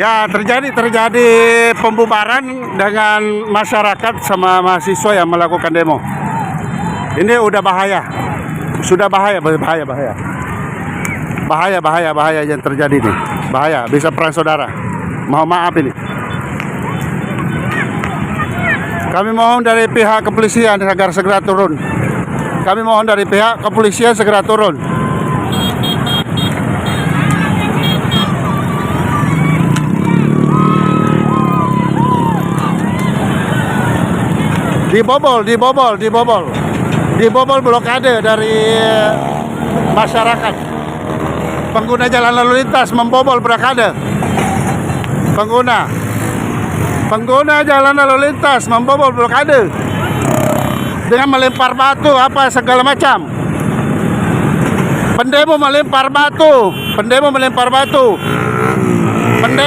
Ya, terjadi pembubaran dengan masyarakat sama mahasiswa yang melakukan demo. Ini udah bahaya. Sudah bahaya yang terjadi nih. Bahaya, bisa perang saudara. Mohon maaf ini. Kami mohon dari pihak kepolisian agar segera turun. Kami mohon dari pihak kepolisian segera turun. Dibobol blokade dari masyarakat. Pengguna jalan lalu lintas membobol blokade. Pengguna jalan lalu lintas membobol blokade dengan melempar batu apa segala macam. Pendemo melempar batu.